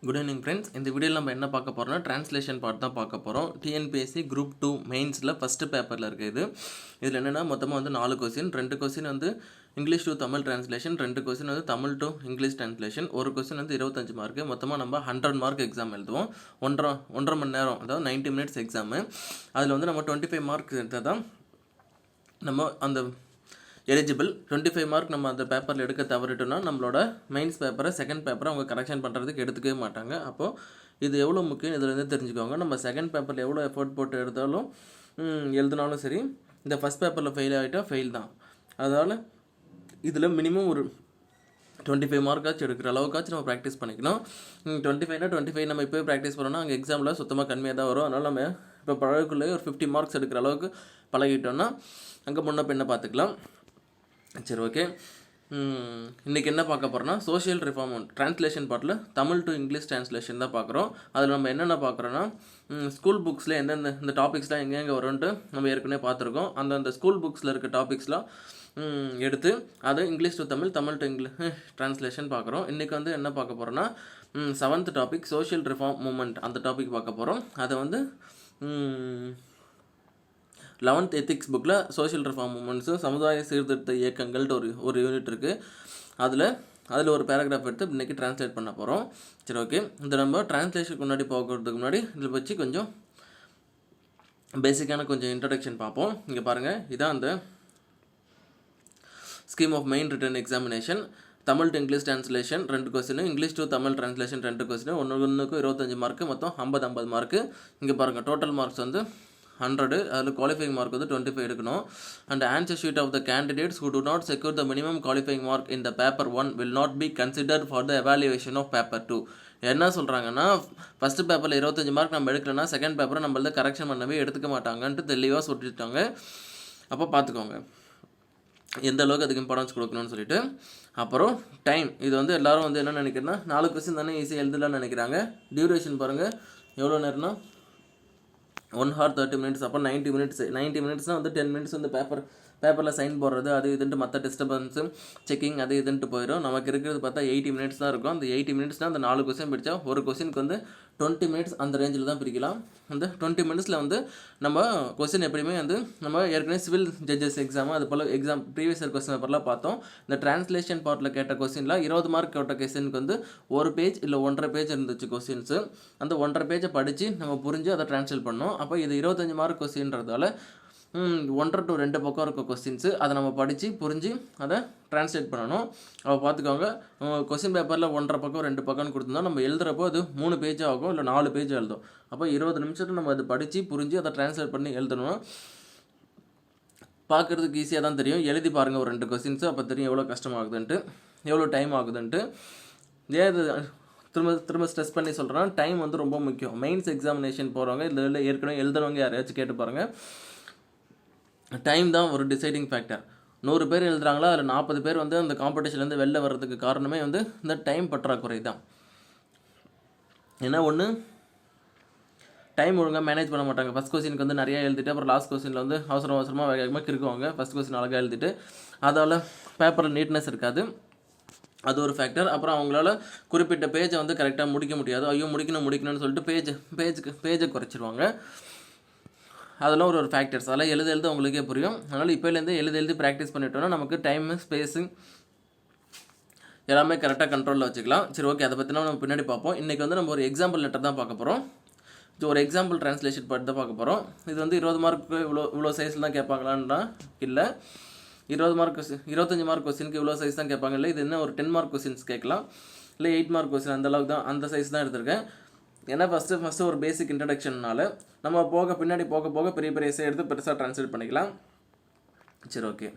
Good evening friends. இந்த வீடியோவில் நம்ம என்ன பார்க்க போகிறோம்னா ட்ரான்ஸ்லேஷன் பார்ட் தான் பார்க்க போகிறோம். டிஎன்பிஎஸ்சி குரூப் 2 மெயின்ஸில் ஃபஸ்ட்டு பேப்பரில் இருக்குது. இதில் என்னென்னா மொத்தமாக வந்து 4 கொஸ்டின், 2 கொஸ்டின் வந்து English to Tamil translation, 2 question வந்து தமிழ் டு இங்கிலீஷ் ட்ரான்ஸ்லேஷன், ஒரு கொஸ்டின் வந்து 25 மார்க்கு. மொத்தமாக நம்ம 100 மார்க் எக்ஸாம் எழுதுவோம். ஒன்றரை மணி நேரம், அதாவது 90 மினிட்ஸ் எக்ஸாமு. அதில் வந்து நம்ம 25 மார்க் எடுத்தால் தான் நம்ம அந்த எலிஜிபிள். 25 மார்க் நம்ம அந்த பேப்பரில் எடுக்க தவறிட்டோம்னா நம்மளோட மெயின்ஸ் பேப்பரை செகண்ட் பேப்பரை அவங்க கரெக்ஷன் பண்ணுறதுக்கு எடுத்துக்கவே மாட்டாங்க. அப்போது இது எவ்வளோ முக்கியம் இதிலேருந்து தெரிஞ்சுக்கோங்க. நம்ம செகண்ட் பேப்பரில் எவ்வளோ எஃபோர்ட் போட்டு எடுத்தாலும் எழுதினாலும் சரி, இந்த ஃபஸ்ட் பேப்பரில் ஃபெயில் ஆகிட்டால் ஃபெயில் தான். அதனால் இதில் மினிமம் ஒரு 25 மார்க்காச்சும் எடுக்கிற அளவுக்காச்சும் நம்ம ப்ராக்டிஸ் பண்ணிக்கணும். 25 நம்ம இப்போயே ப்ராக்டிஸ் பண்ணோன்னா அங்கே எக்ஸாமில் சுத்தமாக கம்மியாக தான் வரும். அதனால் நம்ம இப்போ பழகுக்குள்ளேயே ஒரு 50 மார்க்ஸ் எடுக்கிற அளவுக்கு பழகிட்டோன்னா அங்கே முன்ன பின்ன பார்த்துக்கலாம். சரி, ஓகே. இன்றைக்கி என்ன பார்க்க போகிறோன்னா சோஷியல் ரிஃபார்ம் ட்ரான்ஸ்லேஷன் பார்ட்டில் தமிழ் டு இங்கிலீஷ் ட்ரான்ஸ்லேஷன் தான் பார்க்குறோம். அதில் நம்ம என்னென்ன பார்க்குறோன்னா ஸ்கூல் புக்ஸில் எந்தெந்த இந்த டாபிக்ஸ்லாம் எங்கெங்கே வரும்ன்ட்டு நம்ம ஏற்கனவே பார்த்துருக்கோம். அந்த ஸ்கூல் புக்ஸில் இருக்க டாபிக்ஸ்லாம் எடுத்து அதை English to Tamil, Tamil to English translation பார்க்குறோம். இன்றைக்கி வந்து என்ன பார்க்க போகிறோன்னா 7th topic social reform movement, அந்த டாபிக் பார்க்க போகிறோம். அதை வந்து 11th எத்திக்ஸ் புக்கில் சோஷியல் ரிஃபார்ம் மூமெண்ட்ஸு சமுதாய சீர்திருத்த இயக்கங்கள்ட்டு ஒரு யூனிட் இருக்குது. அதில் ஒரு பேராகிராஃப் எடுத்து இன்றைக்கி ட்ரான்ஸ்லேட் பண்ண போகிறோம். சரி, ஓகே. இந்த நம்ம ட்ரான்ஸ்லேஷனுக்கு முன்னாடி போகிறதுக்கு முன்னாடி இதில் வச்சு கொஞ்சம் பேசிக்கான கொஞ்சம் இன்ட்ரடக்ஷன் பார்ப்போம். இங்கே பாருங்கள், இதான் அந்த scheme of main written examination. Tamil to English translation 2 question, English to Tamil translation 2 question, ஒன்றுக்கு 25 மார்க்கு, மொத்தம் 50 மார்க்கு. இங்கே பாருங்கள், டோட்டல் மார்க்ஸ் வந்து 100. அதில் குவாலிஃபைங் மார்க் வந்து 25 எடுக்கணும். And answer sheet of the candidates who do not secure the minimum qualifying mark in the paper 1 will not be considered for the evaluation of paper 2. என்ன சொல்கிறாங்கன்னா, first பேப்பரில் 25 mark நம்ம எடுக்கலைன்னா second பேப்பரை நம்மளது correction பண்ணவே எடுத்துக்க மாட்டாங்கன்ட்டு தெளிவாக சொல்லிட்டாங்க. அப்போ பார்த்துக்கோங்க எந்த அளவுக்கு அதுக்கு இம்பார்ட்டன்ஸ் கொடுக்கணும்னு சொல்லிட்டு. அப்புறம் டைம், இது வந்து எல்லோரும் வந்து என்ன நினைக்கிறேன்னா 4 கொஸ்டின் தானே ஈஸியாக எழுதலாம்னு நினைக்கிறாங்க. டியூரேஷன் பாருங்கள் எவ்வளோ நேரம்னா 1 hour 30 minutes. அப்போ 90 மினிட்ஸ்னால் வந்து 10 மினிட்ஸ் வந்து பேப்பரில் சைன் போடுறது அது இதுன்ட்டு மற்ற டிஸ்டர்பன்ஸு செக்கிங் அது இதுன்ட்டு போயிடும். நமக்கு இருக்கிறது பார்த்தா 80 மினிட்ஸ் தான் இருக்கும். அந்த 80 மினிட்ஸ்னால் அந்த 4 கொஸ்டின் பிடிச்சா ஒரு கொஸ்டினுக்கு வந்து 20 மினிட்ஸ் அந்த ரேஞ்சில் தான் பிரிக்கலாம். அந்த 20 மினிட்ஸில் வந்து நம்ம கொஸ்டின் எப்படியுமே வந்து நம்ம ஏற்கனவே சிவில் ஜட்ஜஸ் எக்ஸாமு அது போல் எக்ஸாம் ப்ரீவியஸ் இயர் கொஸ்டின் பேப்பர்லாம் பார்த்தோம். இந்த ட்ரான்ஸ்லேஷன் பார்ட்டில் கேட்ட கொஸ்டினில் 20 மார்க் கேட்ட கொஸ்டினுக்கு வந்து 1 பேஜ் இல்லை 1.5 பேஜ் இருந்துச்சு கொஸ்டின்ஸு. அந்த 1.5 பேஜை படித்து நம்ம புரிஞ்சு அதை ட்ரான்ஸ்லேட் பண்ணோம். அப்போ இது 25 மார்க் கொஸ்டின்றதால 1 to 2 பக்கம் இருக்க கொஸ்டின்ஸு அதை நம்ம படித்து புரிஞ்சு அதை ட்ரான்ஸ்லேட் பண்ணணும். அவள் பார்த்துக்கோங்க, கொஸ்டின் பேப்பரில் 1.5 பக்கம் 2 பக்கம்னு கொடுத்துருந்தோம். நம்ம எழுதுகிறப்போ அது 3 பேஜ் ஆகும் இல்லை 4 பேஜ் எழுதும். அப்போ 20 நிமிஷத்தில் நம்ம அதை படித்து புரிஞ்சு அதை ட்ரான்ஸ்லேட் பண்ணி எழுதணும். பார்க்குறதுக்கு ஈஸியாக தான் தெரியும். எழுதி பாருங்கள் ஒரு 2 கொஸ்டின்ஸு, அப்போ தெரியும் எவ்வளோ கஷ்டமாகுதுன்ட்டு, எவ்வளோ டைம் ஆகுதுன்ட்டு. ஏது திரும்ப ஸ்ட்ரெஸ் பண்ணி சொல்கிறேன், டைம் வந்து ரொம்ப முக்கியம். மெயின்ஸ் எக்ஸாமினேஷன் போகிறவங்க இதில் ஏற்கனவே எழுதுறவங்க யாரையாச்சும் கேட்டு பாருங்கள். டைம் தான் ஒரு டிசைடிங் ஃபேக்டர். 100 பேர் எழுதுகிறாங்களா, அதில் 40 பேர் வந்து அந்த காம்படிஷன்லேருந்து வெளில வர்றதுக்கு காரணமே வந்து இந்த டைம் பற்றாக்குறை தான். ஏன்னா ஒன்று டைம் ஒழுங்காக மேனேஜ் பண்ண மாட்டாங்க. ஃபஸ்ட் கொஸ்டினுக்கு வந்து நிறையா எழுதிட்டு அப்புறம் லாஸ்ட் கொஸ்டினில் வந்து அவசரமாக வேகமாக கிறுக்குவாங்க. ஃபஸ்ட் கொஸ்டின் அழகாக எழுதிட்டு அதால் பேப்பரில் நீட்னஸ் இருக்காது, அது ஒரு ஃபேக்டர். அப்புறம் அவங்களால குறிப்பிட்ட பேஜை வந்து கரெக்டாக முடிக்க முடியாது. ஐயோ முடிக்கணும்னு சொல்லிட்டு பேஜை குறைச்சிருவாங்க. அதெல்லாம் ஒரு ஃபேக்டர்ஸ். அதெல்லாம் எழுத உங்களுக்கே புரியும். அதனால் இப்போலேருந்து எழுதி ப்ராக்டிஸ் பண்ணிட்டோன்னா நமக்கு டைமு ஸ்பேஸு எல்லாமே கரெக்டாக கண்ட்ரோலில் வச்சுக்கலாம். சரி, ஓகே. அதை பற்றினா நம்ம பின்னாடி பார்ப்போம். இன்றைக்கி வந்து நம்ம ஒரு எக்ஸாம்பிள் லெட்டர் தான் பார்க்க போகிறோம். ஒரு எக்ஸாம்பிள் ட்ரான்ஸ்லேஷன் பார்த்து தான் பார்க்க போகிறோம். இது வந்து 20 மார்க்கு இவ்வளோ சைஸில் தான் கேட்பாங்களான்னா இல்லை, 25 மார்க் கொஸ்டினுக்கு இவ்வளோ சைஸ் தான் கேட்பாங்க. இல்லை, இது என்ன ஒரு 10 மார்க் கொஸ்டின்ஸ் கேட்கலாம், இல்லை 8 மார்க் கொஸ்டின் அந்த அளவுக்கு தான், அந்த சைஸ் தான் எடுத்திருக்கேன். ஏன்னா ஃபஸ்ட்டு ஒரு பேசிக் இன்ட்ரடக்ஷன்னால நம்ம பின்னாடி போக பெரிய எஸ்ஸே எடுத்து பெருசாக ட்ரான்ஸ்லேட் பண்ணிக்கலாம். சரி, ஓகே.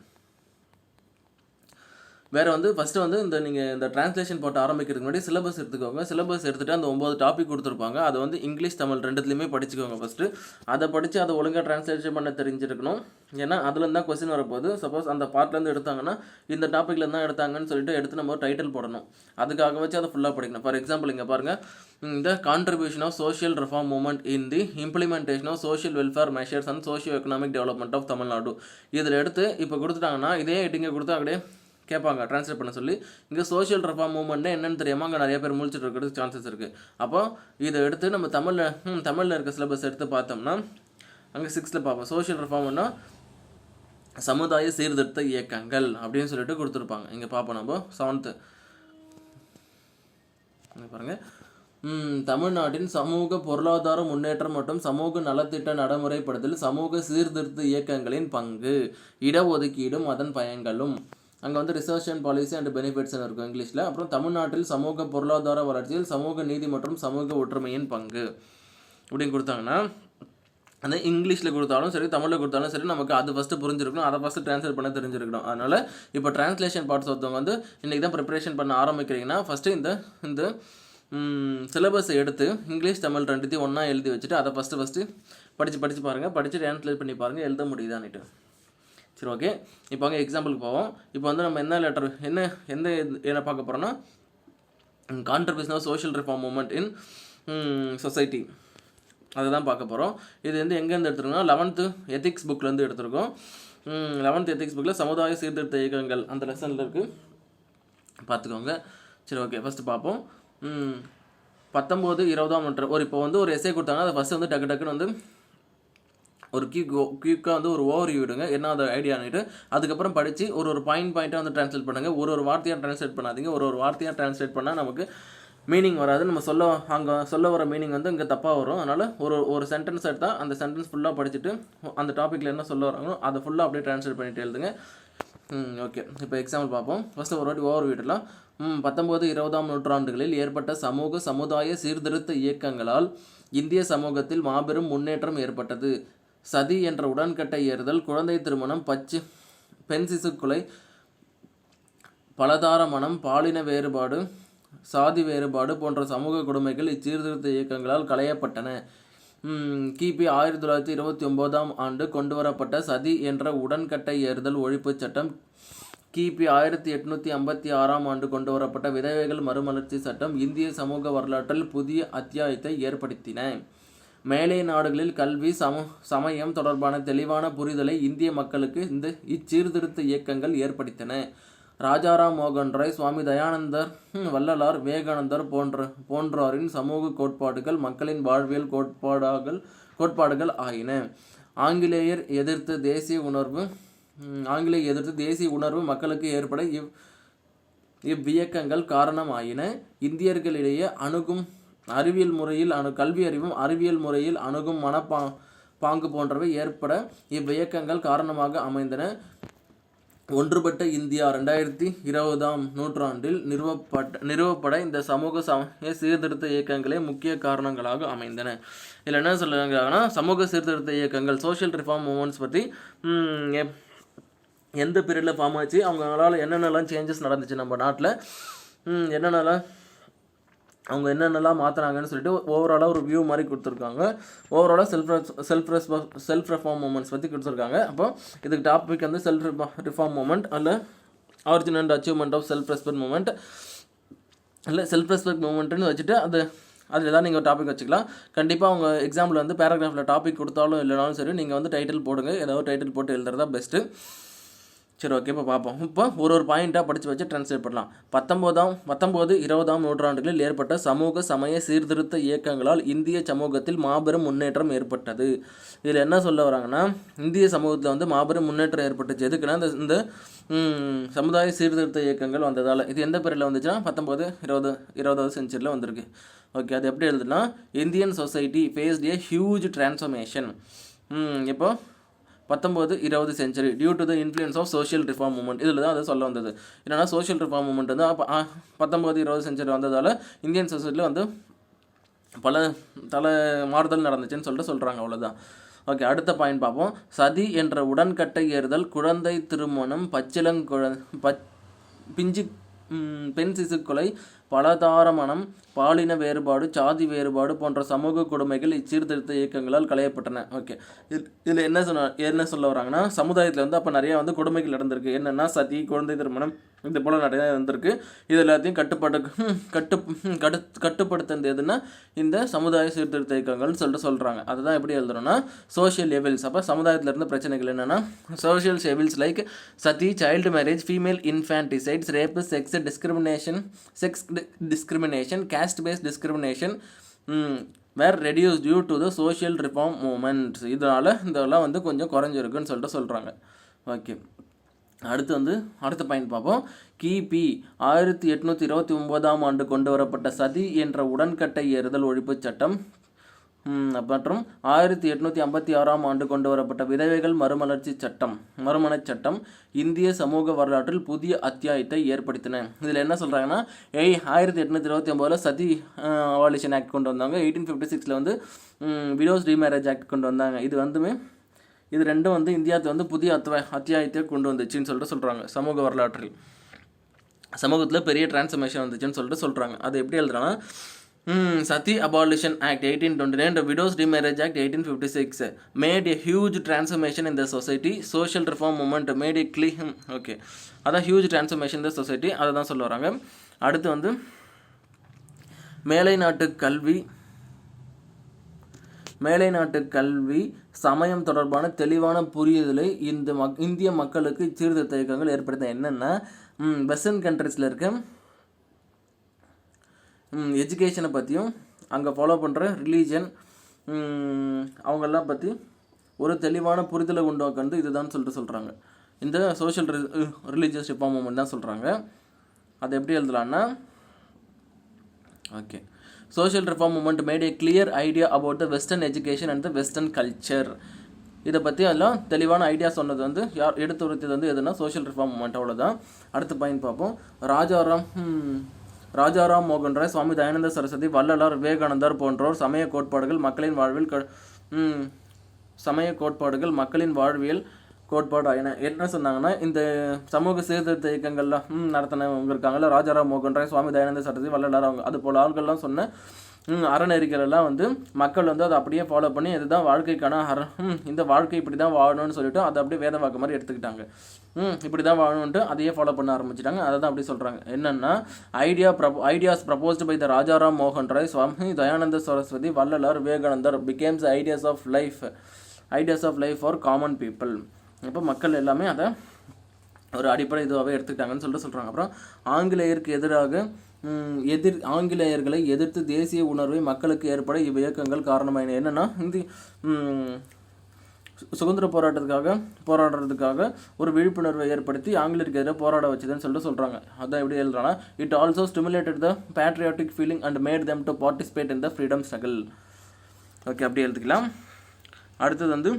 வேறு வந்து ஃபஸ்ட்டு வந்து நீங்கள் இந்த ட்ரான்ஸ்லேஷன் போட்டு ஆரம்பிக்கிறதுக்கு முன்னாடி சிலபஸ் எடுத்துக்கோங்க. சிலபஸ் எடுத்துகிட்டு அந்த 9 டாபிக் கொடுத்துருப்பாங்க. அதை வந்து இங்கிலீஷ் தமிழ் 2த்துலேயுமே படிச்சுக்கோங்க. ஃபஸ்ட்டு அதை படித்து அதை ஒழுங்காக ட்ரான்ஸ்லேஷன் பண்ண தெரிஞ்சிருக்கணும். ஏன்னா அதுலேருந்து தான் கொஸ்டின் வரப்போகுது. சப்போஸ் அந்த பார்ட்லேருந்து எடுத்தாங்கன்னா இந்த டாப்பிக்லேருந்து தான் எடுத்தாங்கன்னு சொல்லிட்டு எடுத்து நம்ம டைட்டில் போடணும். அதுக்காக வச்சு அதை ஃபுல்லாக படிக்கணும். ஃபார் எக்ஸாம்பிள் இங்கே பாருங்கள், இந்த contribution of social reform movement in the implementation of social welfare measures and socio economic development of Tamil Nadu. இதில் எடுத்து இப்போ கொடுத்துட்டாங்கன்னா இதே ஹெட்டிங்கை கொடுத்தா அப்படியே கேட்பாங்க ட்ரான்ஸ்லேட் பண்ண சொல்லி. இங்கே சோஷியல் ரிஃபார்ம் மூவ்மெண்ட்னா என்னென்னு தெரியாமல் அங்கே நிறைய பேர் முழிச்சிட்டு இருக்கிறதுக்கு சான்சஸ் இருக்குது. அப்போ இதை எடுத்து நம்ம தமிழில் இருக்க சிலபஸ் எடுத்து பார்த்தோம்னா அங்கே 6th பார்ப்போம். சோஷியல் ரிஃபார்ம்னா சமுதாய சீர்திருத்த இயக்கங்கள் அப்படின்னு சொல்லிட்டு கொடுத்துருப்பாங்க. இங்கே பார்ப்போம் நம்ம 7th பாருங்கள். தமிழ்நாட்டின் சமூக பொருளாதார முன்னேற்றம் மற்றும் சமூக நலத்திட்ட நடைமுறைப்படுத்தல் சமூக சீர்திருத்த இயக்கங்களின் பங்கு, இடஒதுக்கீடும் அதன் பயன்களும். அங்கே வந்து ரிசர்ச் அண்ட் பாலிசி அண்ட் பெனிஃபிட்ஸ்னு இருக்கும் இங்கிலீஷில். அப்புறம் தமிழ்நாட்டில் சமூக பொருளாதார வளர்ச்சியில் சமூக நீதி மற்றும் சமூக ஒற்றுமையின் பங்கு அப்படின்னு கொடுத்தாங்கன்னா, அந்த இங்கிலீஷில் கொடுத்தாலும் சரி தமிழில் கொடுத்தாலும் சரி நமக்கு அது ஃபஸ்ட்டு புரிஞ்சிருக்கணும், அதை ஃபஸ்ட்டு ட்ரான்ஸ்லேட் பண்ண தெரிஞ்சிருக்கணும். அதனால் இப்போ ட்ரான்ஸ்லேஷன் பார்ட்ஸ் ஒருத்தவங்க வந்து இன்றைக்கி தான் ப்ரிப்பரேஷன் பண்ண ஆரம்பிக்கிறீங்கன்னா ஃபஸ்ட்டு இந்த சிலபஸை எடுத்து இங்கிலீஷ் தமிழ் ரெண்டுத்தையும் ஒன்றா எழுதி வச்சுட்டு அதை ஃபஸ்ட்டு படித்து பாருங்கள். படித்து ட்ரான்ஸ்லேட் பண்ணி பாருங்கள் எழுத முடியுதான்னுட்டு. சரி, ஓகே. இப்போ அங்கே எக்ஸாம்பிளுக்கு போவோம். இப்போ வந்து நம்ம என்ன பார்க்க போகிறோன்னா contribution of social reform movement in society அதை தான் பார்க்க போகிறோம். இது வந்து எங்கேருந்து எடுத்துருக்கோம்னா 11th எத்திக்ஸ் புக்லேருந்து எடுத்துருக்கோம். 11th எத்திக்ஸ் புக்கில் சமுதாய சீர்திருத்த இயக்கங்கள் அந்த லெசனில் இருக்குது, பார்த்துக்கோங்க. சரி, ஓகே. ஃபஸ்ட்டு பார்ப்போம். 19, 20ஆம் நூற்றாண்டு இப்போ வந்து ஒரு எஸ்ஸே கொடுத்தாங்கன்னா அதை ஃபஸ்ட்டு வந்து டக்குன்னு வந்து ஒரு குயிக்காக வந்து ஒரு ஓவர் விடுங்க, என்ன அதை ஐடியான்னுட்டு. அதுக்கப்புறம் படித்து ஒரு பாயிண்ட்டாக வந்து ட்ரான்ஸ்லேட் பண்ணுங்கள். ஒரு வார்த்தையாக ட்ரான்ஸ்லேட் பண்ணாதீங்க. ஒரு வார்த்தையாக ட்ரான்ஸ்லேட் பண்ணால் நமக்கு மீனிங் வராது. நம்ம அங்கே சொல்ல வர மீனிங் வந்து இங்கே தப்பாக வரும். அதனால் ஒரு சென்டென்ஸ் எடுத்தால் அந்த சென்டென்ஸ் ஃபுல்லாக படிச்சுட்டு அந்த டாப்பிக்கில் என்ன சொல்ல வராங்களோ அதை ஃபுல்லாக அப்படியே ட்ரான்ஸ்லேட் பண்ணிட்டு எழுதுங்க. ஓகே. இப்போ எக்ஸாம்பிள் பார்ப்போம். ஃபஸ்ட்டு ஒரு வாட்டி ஓவர் விடலாம். 19, 20ஆம் நூற்றாண்டுகளில் ஏற்பட்ட சமுதாய சீர்திருத்த இயக்கங்களால் இந்திய சமூகத்தில் மாபெரும் முன்னேற்றம் ஏற்பட்டது. சதி என்ற உடன்கட்டை ஏறுதல், குழந்தை திருமணம், பெண் சிசுக்கொலை, பலதார மனம், பாலின வேறுபாடு, சாதி வேறுபாடு போன்ற சமூக கொடுமைகள் இச்சீர்திருத்த இயக்கங்களால் களையப்பட்டன. கிபி 1929ஆம் ஆண்டு கொண்டுவரப்பட்ட சதி என்ற உடன்கட்டை ஏறுதல் ஒழிப்பு சட்டம், கிபி 1856ஆம் ஆண்டு கொண்டுவரப்பட்ட விதவைகள் மறுமலர்ச்சி சட்டம் இந்திய சமூக வரலாற்றில் புதிய அத்தியாயத்தை ஏற்படுத்தின. மேலை நாடுகளில் கல்வி சமயம் தொடர்பான தெளிவான புரிதலை இந்திய மக்களுக்கு இச்சீர்திருத்த இயக்கங்கள் ஏற்படுத்தின. ராஜாராம் மோகன் ராய், சுவாமி தயானந்தர், வள்ளலார், விவேகானந்தர் போன்றோரின் சமூக கோட்பாடுகள் மக்களின் வாழ்வியல் கோட்பாடுகள் ஆயின. ஆங்கிலேயர் எதிர்த்து தேசிய உணர்வு மக்களுக்கு ஏற்பட இவ்வியக்கங்கள் காரணமாயின. இந்தியர்களிடையே அறிவியல் முறையில் கல்வி அறிவும் அறிவியல் முறையில் அணுகும் பாங்கு போன்றவை ஏற்பட இவ்வியக்கங்கள் காரணமாக அமைந்தன. ஒன்றுபட்ட இந்தியா 2020ஆம் நூற்றாண்டில் நிறுவப்பட இந்த சமூக சீர்திருத்த இயக்கங்களே முக்கிய காரணங்களாக அமைந்தன. இதில் என்ன சொல்லுறாங்கன்னா, சமூக சீர்திருத்த இயக்கங்கள் சோஷியல் ரிஃபார்ம் மூவ்மெண்ட்ஸ் பற்றி எந்த பீரியடில் ஃபார்ம் ஆச்சு, அவங்களால என்னென்னலாம் சேஞ்சஸ் நடந்துச்சு நம்ம நாட்டில், அவங்க என்னென்னலாம் மாற்றினாங்கன்னு சொல்லிட்டு ஓவராலாக ஒரு வியூ மாதிரி கொடுத்துருக்காங்க. ஓவராலாக செல்ஃப் ரெஃபார்ம் மூமெண்ட்ஸ் பற்றி கொடுத்துருக்காங்க. அப்போ இதுக்கு டாபிக் வந்து செல்ஃப் ரிஃபார்ம் மூமெண்ட் அல்ல origin and achievement of self respect movement இல்லை செல்ஃப் ரெஸ்பெக்ட் மூமெண்ட்டுன்னு வச்சுட்டு அதில் தான் நீங்கள் டாபிக் வச்சுக்கலாம். கண்டிப்பாக அவங்க எக்ஸாம்பிள் வந்து பேராகிராஃபில் டாபிக் கொடுத்தாலும் இல்லைனாலும் சரி நீங்கள் வந்து டைட்டில் போடுங்க, ஏதாவது டைட்டில் போட்டு எழுதுறதா பெஸ்ட்டு. சரி, ஓகே. இப்போ பார்ப்போம். இப்போ ஒரு பாயிண்ட்டாக படித்து வச்சு ட்ரான்ஸ்லேட் பண்ணலாம். 19, 20ஆம் நூற்றாண்டுகளில் ஏற்பட்ட சமூக சமய சீர்திருத்த இயக்கங்களால் இந்திய சமூகத்தில் மாபெரும் முன்னேற்றம் ஏற்பட்டது. இதில் என்ன சொல்ல வராங்கன்னா, இந்திய சமூகத்தில் வந்து மாபெரும் முன்னேற்றம் ஏற்பட்டுச்சு. எதுக்குன்னா இந்த சமுதாய சீர்திருத்த இயக்கங்கள் வந்ததால். இது எந்த பீரியடில் வந்துச்சுன்னா 19, 20வது செஞ்சுரியில் வந்திருக்கு. ஓகே. அது எப்படி எழுதுனா, Indian society faced a huge transformation. இப்போ 19, 20 century due to the influence of social reform movement. இதில் தான் அதை சொல்ல வந்தது. என்னென்னா சோஷியல் ரிஃபார்ம் மூவ்மெண்ட் வந்து 19, 20 செஞ்சுரி வந்ததால் இந்தியன் சொசைட்டியில் வந்து பல மாறுதல் நடந்துச்சுன்னு சொல்கிறாங்க. அவ்வளோதான். ஓகே. அடுத்த பாயிண்ட் பார்ப்போம். சதி என்ற உடன்கட்டை ஏறுதல், குழந்தை திருமணம், பெண் சிசுக்கொலை, பலதாரமனம், பாலின வேறுபாடு, சாதி வேறுபாடு போன்ற சமூக கொடுமைகள் இச்சீர்திருத்த இயக்கங்களால் களையப்பட்டன. ஓகே, இதில் என்ன சொல்ல வராங்கன்னா, சமுதாயத்தில் வந்து அப்போ நிறையா வந்து கொடுமைகள் நடந்திருக்கு. என்னென்னா சதி, குழந்தை திருமணம், இது போல் நிறையா இருந்திருக்கு. இது எல்லாத்தையும் கட்டுப்படுத்துறது எதுன்னா இந்த சமுதாய சீர்திருத்த இயக்கங்கள்னு சொல்கிறாங்க. அதுதான் எப்படி எழுதுறோன்னா சோஷியல் எவில்ஸ். அப்போ சமுதாயத்தில் இருந்த பிரச்சனைகள் என்னென்னா social evils like sati, child marriage, female infanticides, rape, sex discrimination, caste based discrimination were reduced due to the social reform movement. இதெல்லாம் வந்து கொஞ்சம் குறைஞ்சிருக்குன்னு சொல்கிறாங்க. ஓகே, அடுத்த பாயிண்ட் பார்ப்போம். கிபி 1829ஆம் ஆண்டு கொண்டு வரப்பட்ட சதி என்ற உடன்கட்டை ஏறுதல் ஒழிப்பு சட்டம் மற்றும் 1856ஆம் ஆண்டு கொண்டு வரப்பட்ட விதவைகள் மறுமணச் சட்டம் இந்திய சமூக வரலாற்றில் புதிய அத்தியாயத்தை ஏற்படுத்தின. இதில் என்ன சொல்கிறாங்கன்னா 1829 சதி அபாலிஷன் ஆக்ட் கொண்டு வந்தாங்க. 1856 வந்து விடோஸ் ரீமேரேஜ் ஆக்ட் கொண்டு வந்தாங்க. இது ரெண்டும் வந்து இந்தியாவுக்கு வந்து புதிய அத்தியாயத்தை கொண்டு வந்துச்சுன்னு சொல்கிறாங்க. சமூக வரலாற்றில் சமூகத்தில் பெரிய டிரான்ஸ்ஃபர்மேஷன் வந்துச்சுன்னு சொல்கிறாங்க. அது எப்படி எழுதுறாங்கன்னா Sati Abolition Act 1829 and the Widows Remarriage Act 1856 made a huge transformation in the society. Social reform movement made a clear அதான் huge transformation in the society. அதை தான் சொல்ல வராங்க. அடுத்து வந்து மேலை நாட்டு கல்வி சமயம் தொடர்பான தெளிவான புரிதலை இந்திய மக்களுக்கு சீர்திருத்த இயக்கங்கள் ஏற்படுத்த. என்னென்னா வெஸ்டர்ன் கண்ட்ரீஸில் இருக்க எஜுகேஷனை பற்றியும் அங்கே ஃபாலோ பண்ணுற ரிலீஜன் அவங்கெல்லாம் பற்றி ஒரு தெளிவான புரிதலை உண்டாக்குறது இதுதான் சொல்கிறாங்க. இந்த சோஷியல் ரிலீஜியஸ் ரிஃபார்ம் மூவ்மெண்ட் தான் சொல்கிறாங்க. அதை எப்படி எழுதலான்னா okay, social reform movement made a clear idea about the western education and the western culture. இதை பற்றி எல்லாம் தெளிவான ஐடியா சொன்னது வந்து எடுத்து உரைத்தது வந்து எதுனா சோஷியல் ரிஃபார்ம் மூவ்மெண்ட். அவ்வளோதான். அடுத்த பாயிண்ட் பார்ப்போம். ராஜாராம் மோகன் ராய், சுவாமி தயானந்த சரஸ்வதி, வள்ளலார், விவேகானந்தர் போன்றோர் சமய கோட்பாடுகள் மக்களின் வாழ்வியல் கோட்பாடு ஆயின. என்ன சொன்னாங்கன்னா இந்த சமூக சீர்திருத்த இயக்கங்கள்லாம் நடத்தினவங்க இருக்காங்கல்ல, ராஜாராம் மோகன் ராய், சுவாமி தயானந்த சரஸ்வதி, வள்ளலார், அவங்க அது போல் ஆள்கள்லாம் சொன்ன அறநெறிகளெல்லாம் வந்து மக்கள் வந்து அதை அப்படியே ஃபாலோ பண்ணி இதுதான் வாழ்க்கைக்கான இந்த வாழ்க்கை இப்படி தான் வாழணும்னு சொல்லிட்டு அதை அப்படியே வேத வாக்கு மாதிரி எடுத்துக்கிட்டாங்க. இப்படி தான் வாழணுன்ட்டு அதையே ஃபாலோ பண்ண ஆரம்பிச்சிட்டாங்க. அதை தான் அப்படி சொல்கிறாங்க. என்னென்னா ideas proposed by the Rajaram மோகன் Roy, Swami Dayananda Saraswati, Vallalar, Vivekanandar becomes ideas of life for common people. இப்போ மக்கள் எல்லாமே அதை ஒரு அடிப்படை இதுவாகவே எடுத்துக்கிட்டாங்கன்னு சொல்கிறாங்க. அப்புறம் ஆங்கிலேயர்களை எதிர்த்து தேசிய உணர்வை மக்களுக்கு ஏற்பட இவ்வியக்கங்கள் காரணமாயின. என்னென்னா சுதந்திர போராடுறதுக்காக ஒரு விழிப்புணர்வை ஏற்படுத்தி ஆங்கிலேயருக்கு எதிராக போராட வச்சதுன்னு சொல்கிறாங்க. அதான் எப்படி எழுதுறாங்கன்னா it also stimulated the patriotic feeling and made them to participate in the freedom struggle. Okay, அப்படி எழுதிக்கலாம். அடுத்தது வந்து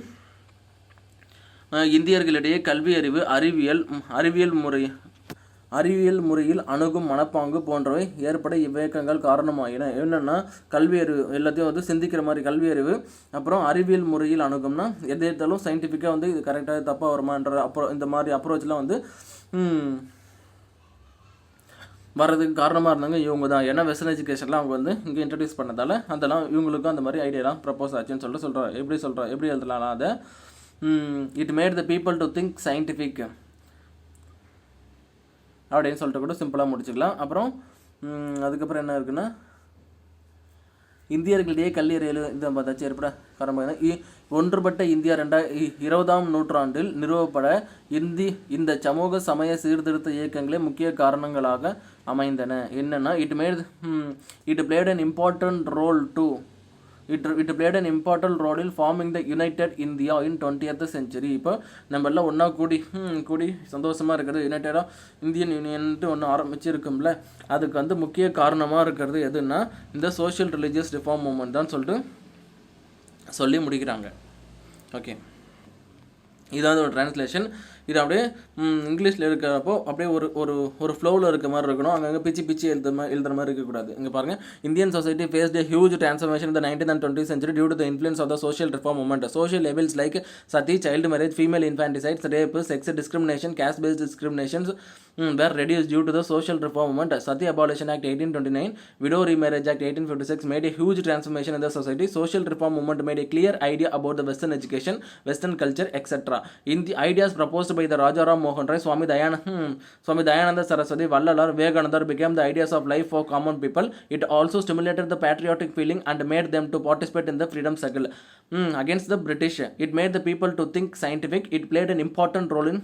இந்தியர்களிடையே கல்வி அறிவு, அறிவியல் முறையில் அணுகும் மனப்பாங்கு போன்றவை ஏற்பட இவ்வியக்கங்கள் காரணமாயின. என்னென்னா கல்வி அறிவு எல்லாத்தையும் வந்து சிந்திக்கிற மாதிரி கல்வி அறிவு, அப்புறம் அறிவியல் முறையில் அணுகும்னா எது எடுத்தாலும் சயின்டிஃபிக்காக வந்து இது கரெக்டாக தப்பாக வருமான்ற இந்த மாதிரி அப்ரோச்லாம் வந்து வர்றதுக்கு காரணமாக இருந்தாங்க இவங்க தான். ஏன்னா வெஸ்டர்ன் எஜுகேஷன்லாம் அவங்க வந்து இங்கே இன்ட்ரடியூஸ் பண்ணதால் அதெல்லாம் இவங்களுக்கும் அந்த மாதிரி ஐடியாலாம் ப்ரப்போஸ் ஆச்சுன்னு சொல்கிறாங்க. எப்படி எழுதலாம் அதை it made the people to think scientific அப்படின்னு சொல்லிட்டு கூட சிம்பிளாக முடிச்சுக்கலாம். அப்புறம் அதுக்கப்புறம் என்ன இருக்குன்னா இந்தியர்களிடையே கல்வி அறிவியல் இதை பார்த்தாச்சு ஏற்பட காரணமாக ஒன்றுபட்ட இந்தியா 20ஆம் நூற்றாண்டில் நிறுவப்பட இந்த சமூக சமய சீர்திருத்த இயக்கங்களே முக்கிய காரணங்களாக அமைந்தன. என்னென்னா it played an important role in forming the United India in 20th century. இப்போ நம்ம எல்லாம் ஒன்றா கூடி சந்தோஷமாக இருக்கிறது யுனைடடாக இந்தியன் யூனியன்ட்டு ஒன்று ஆரம்பிச்சிருக்கும்ல, அதுக்கு வந்து முக்கிய காரணமாக இருக்கிறது எதுன்னா இந்த சோஷியல் ரிலீஜியஸ் ரிஃபார்ம் மூவ்மெண்ட் தான் சொல்லி முடிக்கிறாங்க. ஓகே, இதாவது ஒரு டிரான்ஸ்லேஷன். இது அப்படியே இங்கிலீஷில் இருக்கிறப்போ அப்படியே ஒரு ஒரு ஒரு ஃப்ளோவில் இருக்க மாதிரி இருக்கணும். அங்கங்கே பிச்சு எழுதுற மாதிரி இருக்கக்கூடாது. இங்கே பாருங்கள், Indian society faced a huge transformation in the 19th and 20th century due to the influence of the social reform movement. Social evils like sati, child marriage, female infanticide, rape, sex discrimination, caste-based discriminations were reduced due to the social reform movement. Sati Abolition Act 1829, Widow Remarriage Act 1856 made a huge transformation in the society. Social reform movement made a clear idea about the Western education, Western culture, etc. In the ideas proposed by the Rajaram Mohan Rai, Swami Dayananda Saraswati, Vallalar, Vivekananda became the ideas of life for common people. It also stimulated the patriotic feeling and made them to participate in the freedom struggle against the British. It made the people to think scientific. It played an important role in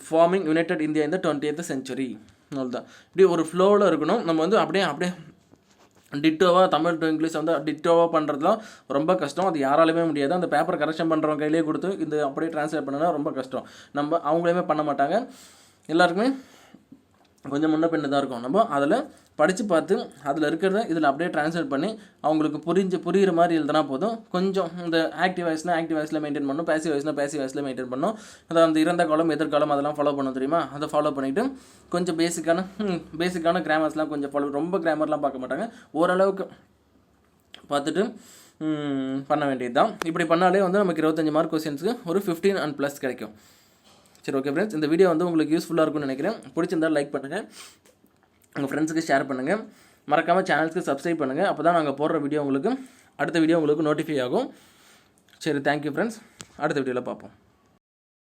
forming united India இந்த 20th century. அவ்வளோதான். இப்படி ஒரு ஃப்ளோவில் இருக்கணும். நம்ம வந்து அப்படியே டிட்டோவாக Tamil to English வந்து டிட்டோவாக பண்ணுறதுலாம் ரொம்ப கஷ்டம். அது யாராலுமே முடியாது. அந்த பேப்பர் கரெக்ஷன் பண்ணுறவங்க கையிலே கொடுத்து இந்த அப்படியே ட்ரான்ஸ்லேட் பண்ணனா ரொம்ப கஷ்டம். நம்ம அவங்களையுமே பண்ண மாட்டாங்க. எல்லாருக்குமே கொஞ்சம் முன்ன பின்ன தான் இருக்கும். நம்ம அதில் படித்து பார்த்து அதில் இருக்கிறத இதில் அப்படியே ட்ரான்ஸ்லேட் பண்ணி அவங்களுக்கு புரிகிற மாதிரி எழுதுனா போதும். கொஞ்சம் இந்த ஆக்டிவ் வாய்ஸில் மெயின்டைன் பண்ணணும், பேசிவ் வாய்ஸில் மெயின்டைன் பண்ணணும். அதை அந்த இறந்த காலம் எதிர்காலம் அதெல்லாம் ஃபாலோ பண்ண தெரியுமா, அதை ஃபாலோ பண்ணிவிட்டு கொஞ்சம் பேசிக்கான கிராமர்ஸ்லாம் கொஞ்சம் ஃபாலோ, ரொம்ப கிராமர்லாம் பார்க்க மாட்டாங்க, ஓரளவுக்கு பார்த்துட்டு பண்ண வேண்டியது தான். இப்படி பண்ணாலே வந்து நமக்கு 25 மார்க் கொஸ்டின்ஸுக்கு ஒரு 15 and + கிடைக்கும். சரி, ஓகே ஃப்ரெண்ட்ஸ், இந்த வீடியோ வந்து உங்களுக்கு யூஸ்ஃபுல்லாக இருக்கும்னு நினைக்கிறேன். பிடிச்சிருந்தால் லைக் பண்ணுங்கள், உங்கள் ஃப்ரெண்ட்ஸுக்கு ஷேர் பண்ணுங்கள், மறக்காமல் சேனலுக்கு சப்ஸ்கிரைப் பண்ணுங்கள். அப்போ தான் நாங்கள் போடுற வீடியோ உங்களுக்கு அடுத்த வீடியோ உங்களுக்கு நோட்டிஃபை ஆகும். சரி, தேங்க்யூ ஃப்ரெண்ட்ஸ், அடுத்த வீடியோவில் பார்ப்போம்.